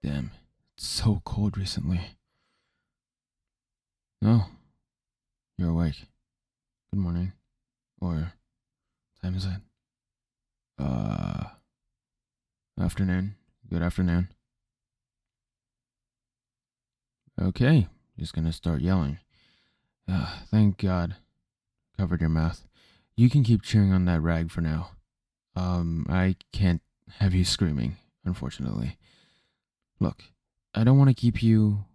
Damn, it's so cold recently. Oh, you're awake. Good morning. Or, time is it? Uh, Afternoon. Good afternoon. Okay, just gonna start yelling. Thank God. Covered your mouth. You can keep chewing on that rag for now. I can't have you screaming, unfortunately. Look, I don't want to keep you,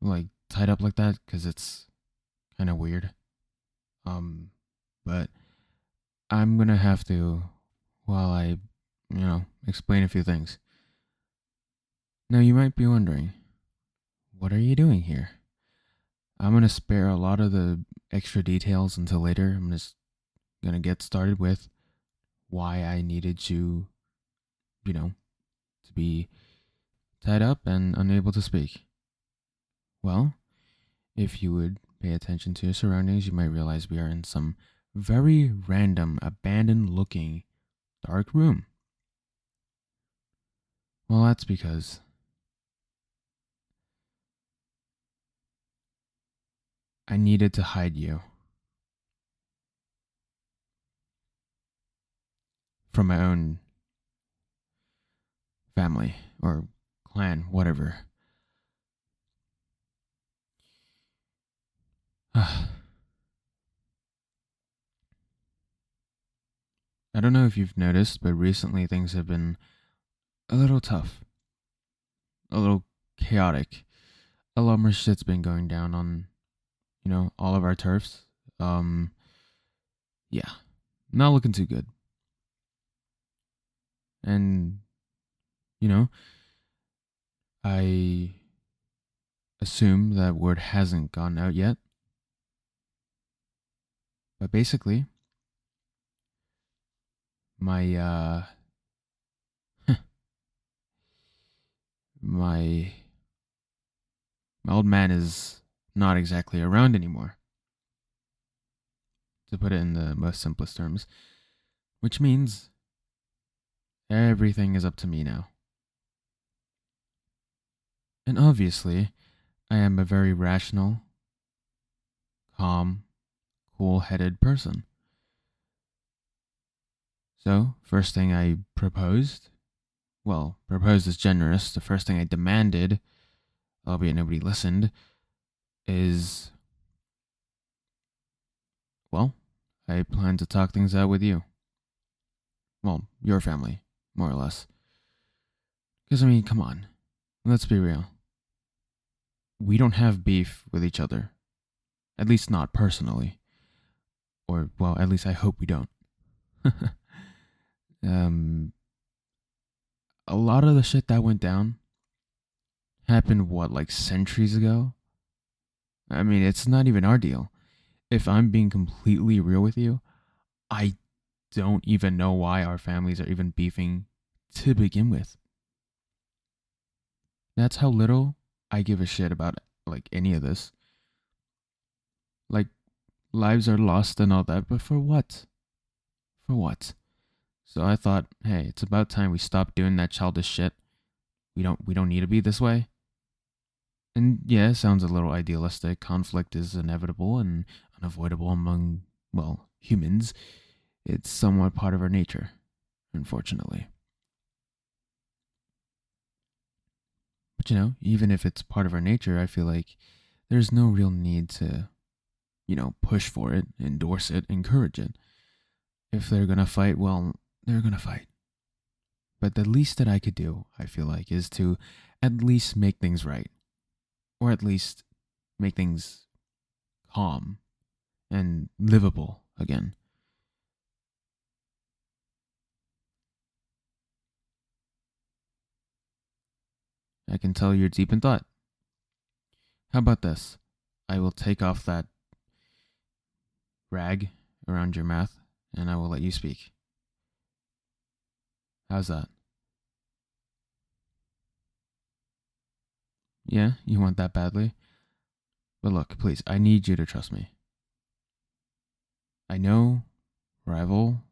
like, tied up like that, because it's kind of weird. Um, but I'm gonna have to, while I, explain a few things. Now, you might be wondering, what are you doing here? I'm gonna spare a lot of the extra details until later. I'm just gonna get started with why I needed you, you know, to be tied up and unable to speak. Well, if you would pay attention to your surroundings, you might realize we are in some very random, abandoned looking dark room. Well, that's because I needed to hide you from my own family or clan, whatever. I don't know if you've noticed, but recently things have been a little tough, a little chaotic. A lot more shit's been going down on, all of our turfs. Um, yeah, not looking too good. And, you know, I assume that word hasn't gone out yet. But basically, my, my, my old man is not exactly around anymore, to put it in the most simplest terms, which means everything is up to me now. And obviously, I am a very rational, calm, cool headed person. So, first thing I proposed, well, proposed is generous. The first thing I demanded, albeit nobody listened, is, well, I plan to talk things out with you. Well, your family, more or less. Because, I mean, come on. Let's be real. We don't have beef with each other. At least not personally. Or, well, at least I hope we don't. um, a lot of the shit that went down happened, what, like centuries ago? I mean, it's not even our deal. If I'm being completely real with you, I don't even know why our families are even beefing to begin with. That's how little I give a shit about, like, any of this. Like, lives are lost and all that, but for what? For what? So I thought, hey, it's about time we stop doing that childish shit. We don't need to be this way. And yeah, it sounds a little idealistic. Conflict is inevitable and unavoidable among, well, humans. It's somewhat part of our nature, unfortunately. But even if it's part of our nature, I feel like there's no real need to, push for it, endorse it, encourage it. If they're gonna fight, well, they're gonna fight. But the least that I could do, I feel like, is to at least make things right. Or at least make things calm and livable again. I can tell you're deep in thought. How about this? I will take off that rag around your mouth and I will let you speak. How's that? Yeah, you want that badly? But look, please, I need you to trust me. I know, rival,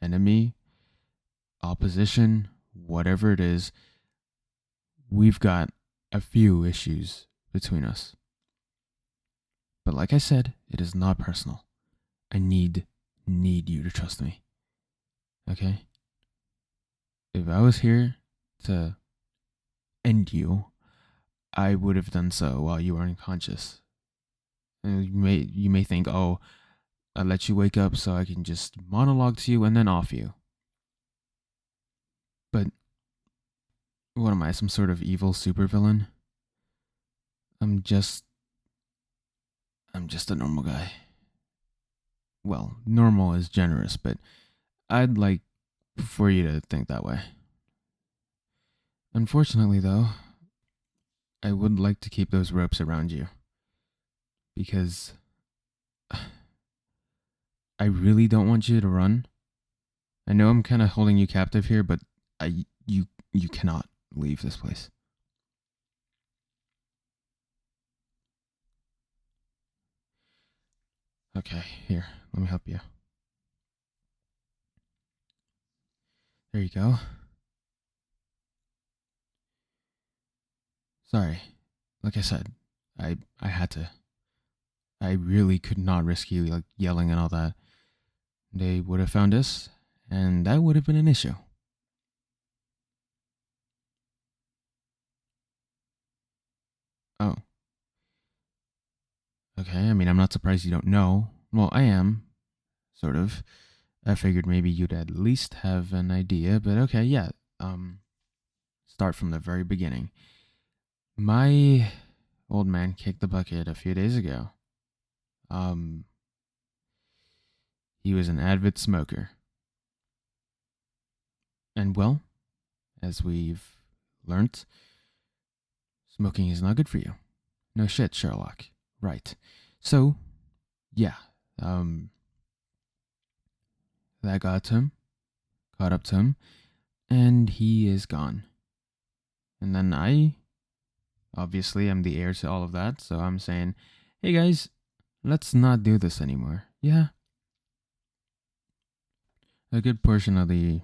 enemy, opposition, whatever it is, we've got a few issues between us. But like I said, it is not personal. I need you to trust me. Okay? If I was here to end you, I would have done so while you were unconscious. And you may think, oh, I let you wake up so I can just monologue to you and then off you. But what am I, some sort of evil supervillain? I'm just a normal guy. Well, normal is generous, but I'd like for you to think that way. Unfortunately, though, I would like to keep those ropes around you. Because I really don't want you to run. I know I'm kind of holding you captive here, but you cannot leave this place. Okay, here, let me help you. There you go. Sorry. Like I said, I had to. I really could not risk you like yelling and all that. They would have found us, and that would have been an issue. Oh. Okay, I mean, I'm not surprised you don't know. Well, I am, sort of. I figured maybe you'd at least have an idea, but okay, yeah. Start from the very beginning. My old man kicked the bucket a few days ago. Um, he was an avid smoker. And well, as we've learnt, smoking is not good for you. No shit, Sherlock. Right. So, yeah, that got to him, caught up to him, and he is gone. And then I, obviously, am the heir to all of that, so I'm saying, hey guys, let's not do this anymore. Yeah. A good portion of the,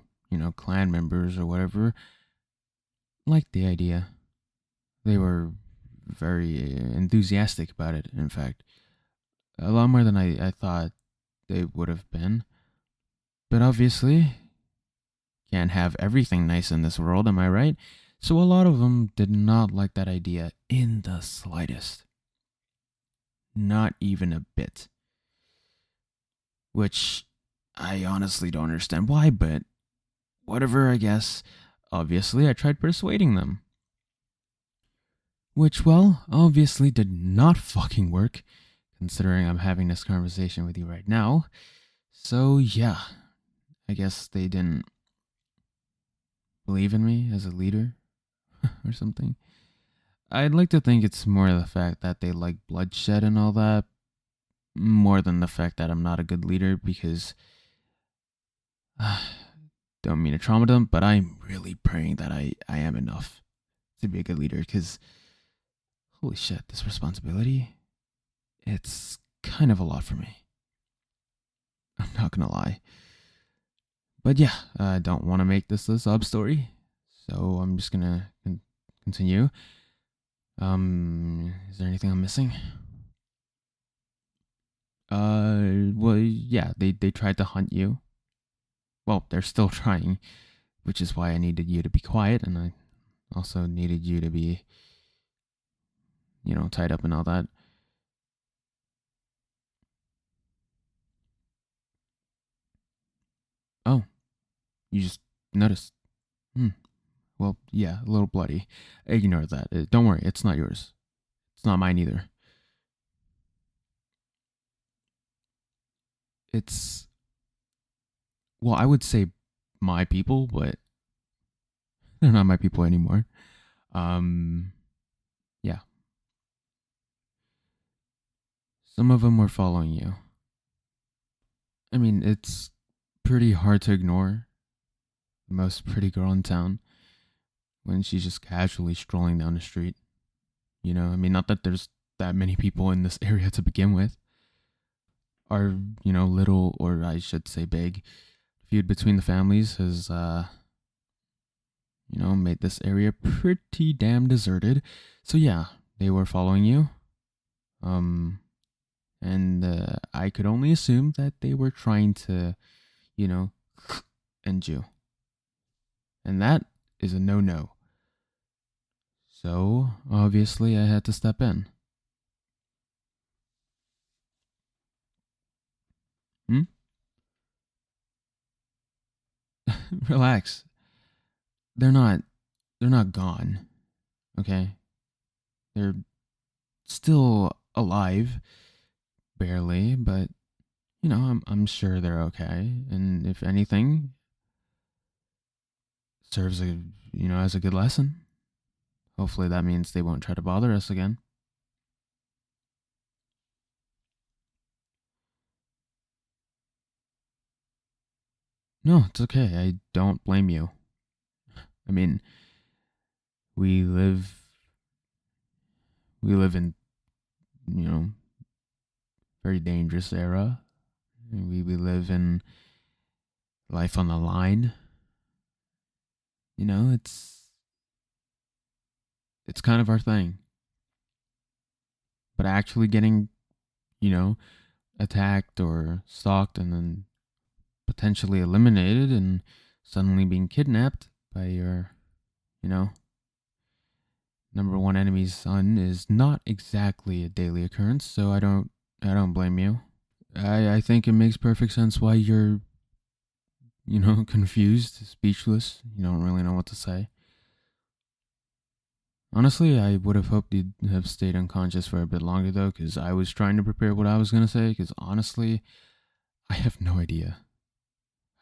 clan members or whatever liked the idea. They were very enthusiastic about it, in fact. A lot more than I thought they would have been. But obviously, can't have everything nice in this world, am I right? So a lot of them did not like that idea in the slightest. Not even a bit. Which I honestly don't understand why, but whatever, I guess. Obviously, I tried persuading them. Which, well, obviously did not fucking work, considering I'm having this conversation with you right now. So, yeah, I guess they didn't believe in me as a leader or something. I'd like to think it's more the fact that they like bloodshed and all that, more than the fact that I'm not a good leader, because don't mean to trauma them, but I'm really praying that I am enough to be a good leader, because holy shit, this responsibility, it's kind of a lot for me. I'm not gonna lie. But yeah, I don't want to make this a sub story, so I'm just gonna continue. Is there anything I'm missing? Well, yeah, they tried to hunt you. Well, they're still trying, which is why I needed you to be quiet, and I also needed you to be, tied up and all that. Oh, you just noticed. Well, yeah, a little bloody. Ignore that. Don't worry, it's not yours. It's not mine either. It's, well, I would say my people, but they're not my people anymore. Yeah. Some of them were following you. I mean, it's pretty hard to ignore the most pretty girl in town when she's just casually strolling down the street. I mean, not that there's that many people in this area to begin with. Our, little, or I should say big, feud between the families has, made this area pretty damn deserted. So yeah, they were following you. Um, and I could only assume that they were trying to, you know, end you. And that is a no-no. So obviously I had to step in. Hmm? Relax. They're not they're not gone. Okay? They're still alive, barely, but I'm sure they're okay. And if anything, serves as a good lesson. Hopefully that means they won't try to bother us again. No, it's okay. I don't blame you. I mean, we live we live in, you know, very dangerous era. We live in life on the line. It's kind of our thing. But actually getting, you know, attacked or stalked and then potentially eliminated and suddenly being kidnapped by your, you know, number one enemy's son is not exactly a daily occurrence, so I don't blame you. I think it makes perfect sense why you're, confused, speechless. You don't really know what to say. Honestly, I would have hoped you'd have stayed unconscious for a bit longer though, because I was trying to prepare what I was gonna say, because honestly, I have no idea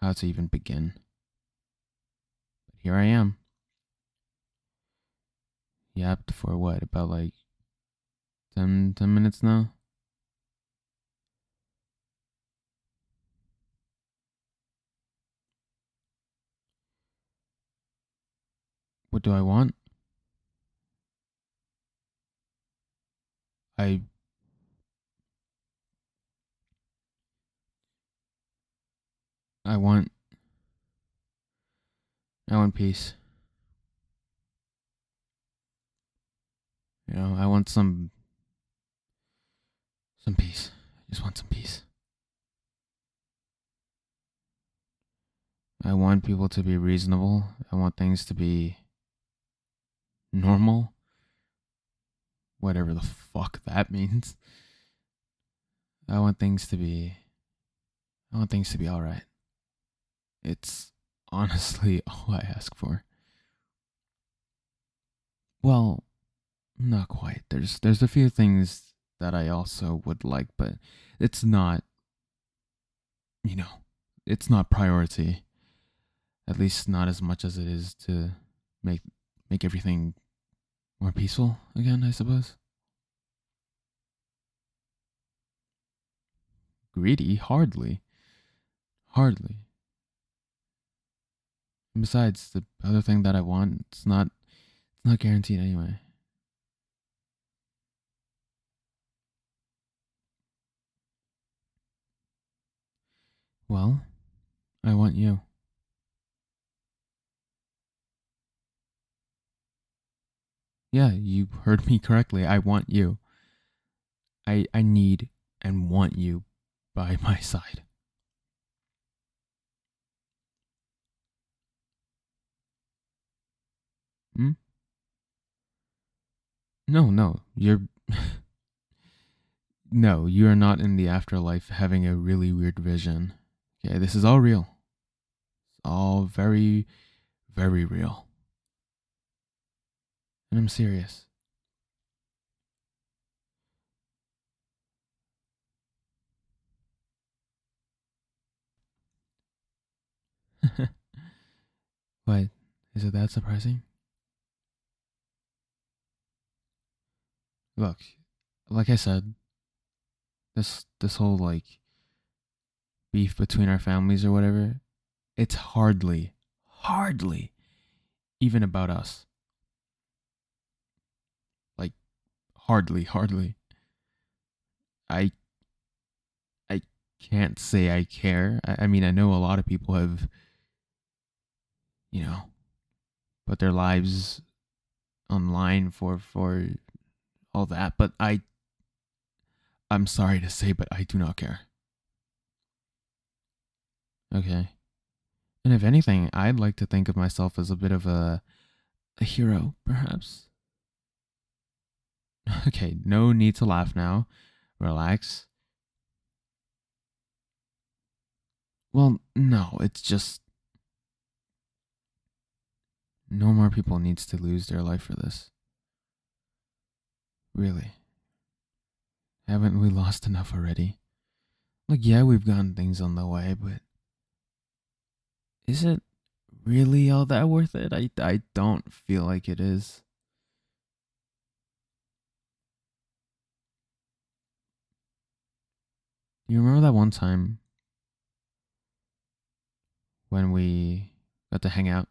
how to even begin. But here I am. Yapped for what, about like 10 minutes now? What do I want? I I want I want peace. I want some peace. I just want some peace. I want people to be reasonable. I want things to be normal, whatever the fuck that means. I want things to be I want things to be all right. It's honestly all I ask for. Well, not quite. There's a few things that I also would like, but it's not, you know, it's not priority. At least not as much as it is to make make everything more peaceful again, I suppose. Greedy? Hardly. Hardly. And besides, the other thing that I want, it's not guaranteed anyway. Well, I want you. Yeah, you heard me correctly. I want you. I need and want you by my side. Hmm? No, no. No, you are not in the afterlife having a really weird vision. Okay, this is all real. It's all very, very real. And I'm serious. What? Is it that surprising? Look, like I said, this whole like beef between our families or whatever, it's hardly even about us. Like hardly. I I can't say I care. I mean, I know a lot of people have, you know, put their lives online for all that. But I'm sorry to say, but I do not care. Okay. And if anything, I'd like to think of myself as a bit of a hero, perhaps. Okay, no need to laugh now. Relax. Well, no, it's just no more people needs to lose their life for this. Really. Haven't we lost enough already? Like, yeah, we've gotten things on the way, but is it really all that worth it? I don't feel like it is. You remember that one time when we got to hang out?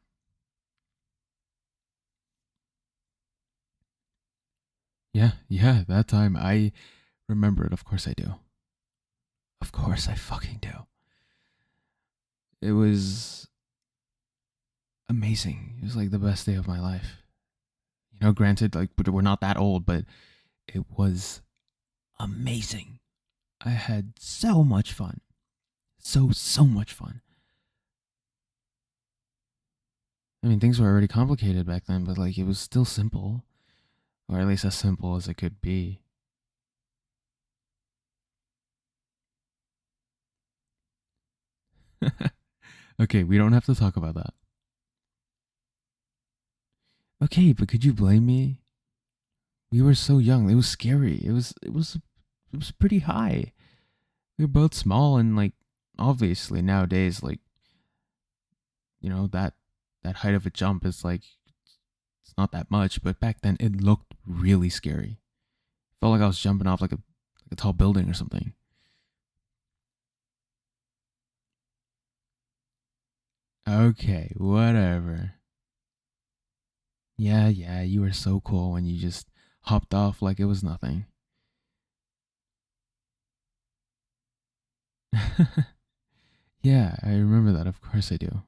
Yeah, that time. I remember it. Of course I do. Of course I fucking do. It was amazing. It was like the best day of my life. You know, granted, like, but we're not that old, but it was amazing. I had so much fun. So much fun. I mean, things were already complicated back then, but like, it was still simple. Or at least as simple as it could be. Okay, we don't have to talk about that. Okay, but could you blame me? We were so young. It was scary. It was pretty high. We were both small and like obviously nowadays like that height of a jump is like it's not that much, but back then it looked really scary. Felt like I was jumping off like a tall building or something. Okay, whatever. Yeah, you were so cool when you just hopped off like it was nothing. Yeah, I remember that. Of course I do.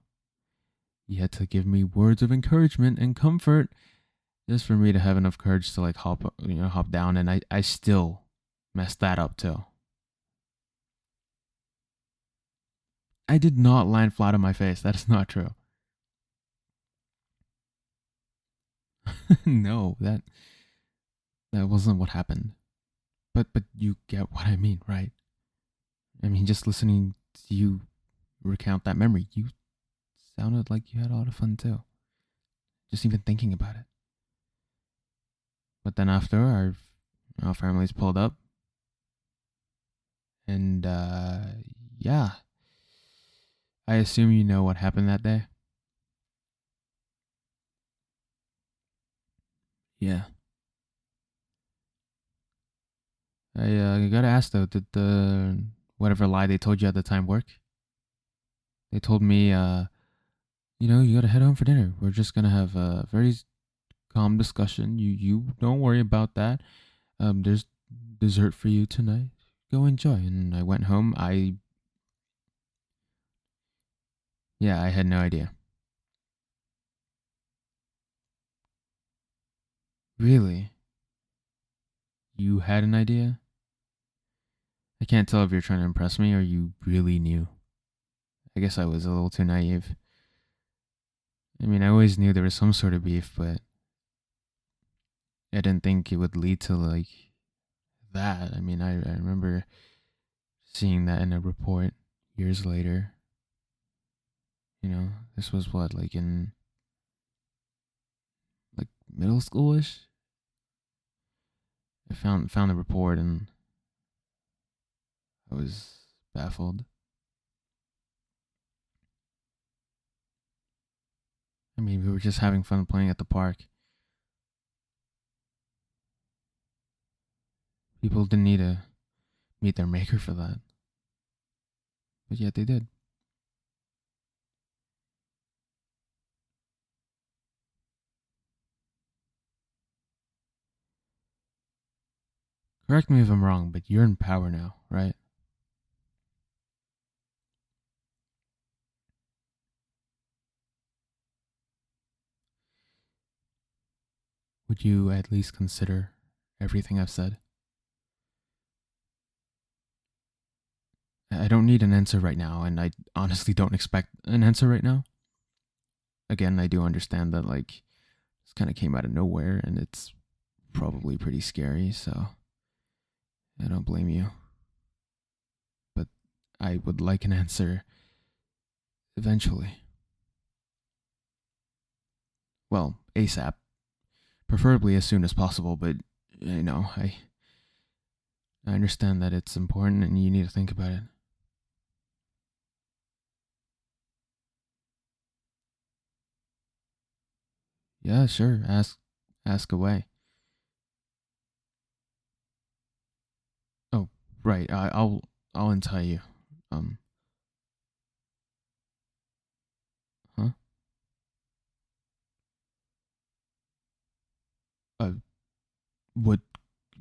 You had to give me words of encouragement and comfort just for me to have enough courage to like hop down, and I still messed that up too. I did not land flat on my face. That is not true. No, that wasn't what happened. But you get what I mean, right? I mean, just listening to you recount that memory, you sounded like you had a lot of fun too. Just even thinking about it. But then after our families pulled up, and yeah, I assume you know what happened that day. Yeah, I gotta ask though, did the whatever lie they told you at the time work? They told me, you gotta head home for dinner. We're just gonna have a very calm discussion. You don't worry about that. There's dessert for you tonight. Go enjoy. And I went home. I had no idea. Really? You had an idea? I can't tell if you're trying to impress me or you really knew. I guess I was a little too naive. I mean, I always knew there was some sort of beef, but I didn't think it would lead to like that. I mean, I remember seeing that in a report years later. This was what, like in like middle schoolish. I found the report and I was baffled. I mean, we were just having fun playing at the park. People didn't need to meet their maker for that, but yet they did. Correct me if I'm wrong, but you're in power now, right? would you at least consider everything I've said? I don't need an answer right now, and I honestly don't expect an answer right now. Again, I do understand that, like, this kind of came out of nowhere, and it's probably pretty scary, so I don't blame you. But I would like an answer eventually. Well, ASAP. Preferably as soon as possible, but you know, I understand that it's important and you need to think about it. Yeah, sure. Ask away. Oh, right. I'll untie you. Um, huh? Uh, what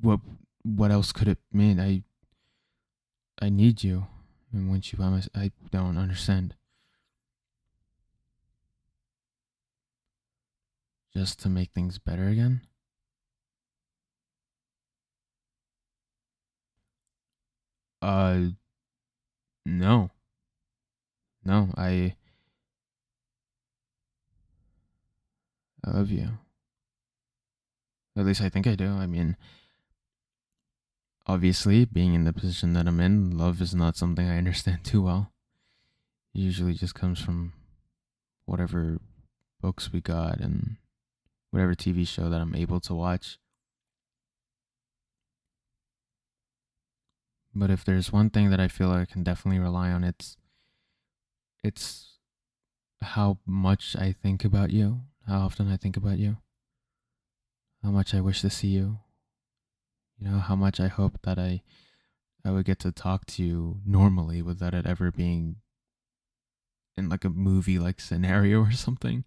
what what else could it mean? I need you, and once you promise, I don't understand. Just to make things better again? Uh, no, no. I love you. At least I think I do. I mean, obviously, being in the position that I'm in, love is not something I understand too well. It usually just comes from whatever books we got and whatever TV show that I'm able to watch. But if there's one thing that I feel I can definitely rely on, it's how much I think about you, how often I think about you, how much I wish to see you. You know, how much I hope that I would get to talk to you normally without it ever being in like a movie like scenario or something.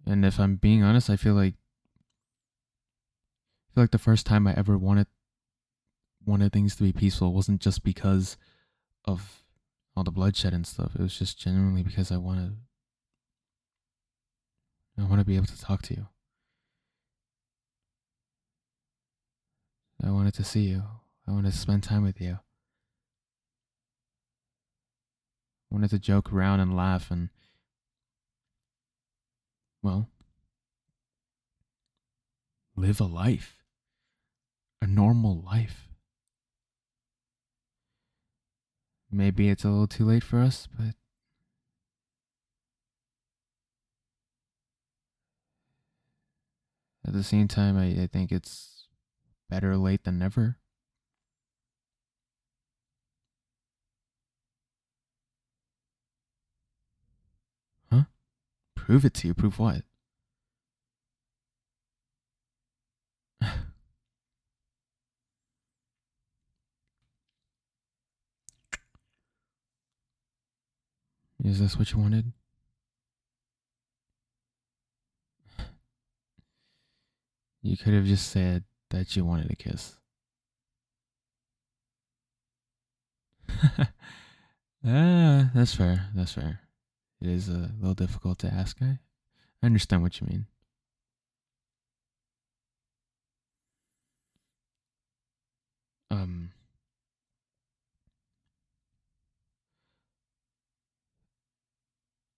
And if I'm being honest, I feel like the first time I ever wanted things to be peaceful wasn't just because of all the bloodshed and stuff. It was just genuinely because I want to be able to talk to you. I wanted to see you. I wanted to spend time with you. I wanted to joke around and laugh and, well, live a life, a normal life. Maybe it's a little too late for us, but at the same time, I think it's better late than never. Huh? Prove it to you. Prove what? Is this what you wanted? You could have just said that you wanted a kiss. That's fair. That's fair. It is a little difficult to ask. I understand what you mean. Um,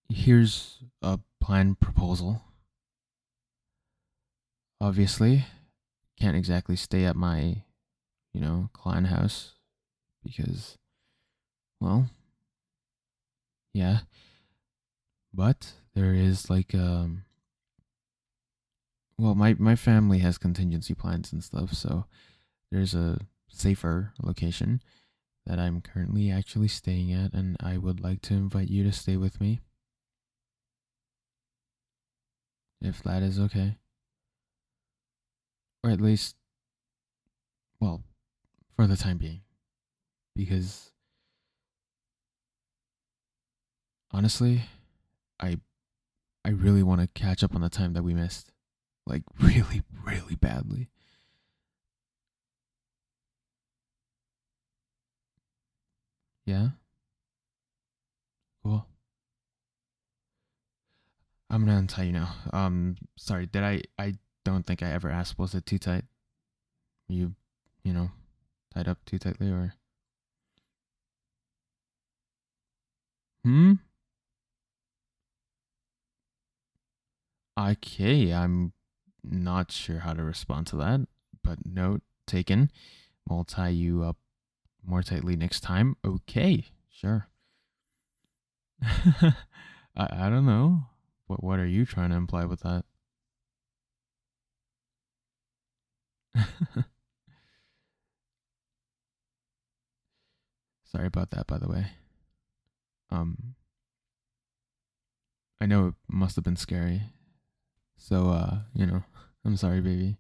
Here's a planned proposal. Obviously, can't exactly stay at my, clan house because, well, yeah. But there is like, well, my family has contingency plans and stuff, so there's a safer location that I'm currently actually staying at, and I would like to invite you to stay with me, if that is okay. Or at least, well, for the time being. Because honestly, I I really want to catch up on the time that we missed. Like really, really badly. Yeah? Cool. I'm gonna untie you now. Sorry, did I don't think I ever asked, was it too tight? Were you, you know, tied up too tightly or? Hmm? Okay, I'm not sure how to respond to that, but note taken. We'll tie you up more tightly next time. Okay, sure. I don't know. What are you trying to imply with that? Sorry about that, by the way. Um, I know it must have been scary. So, I'm sorry, baby.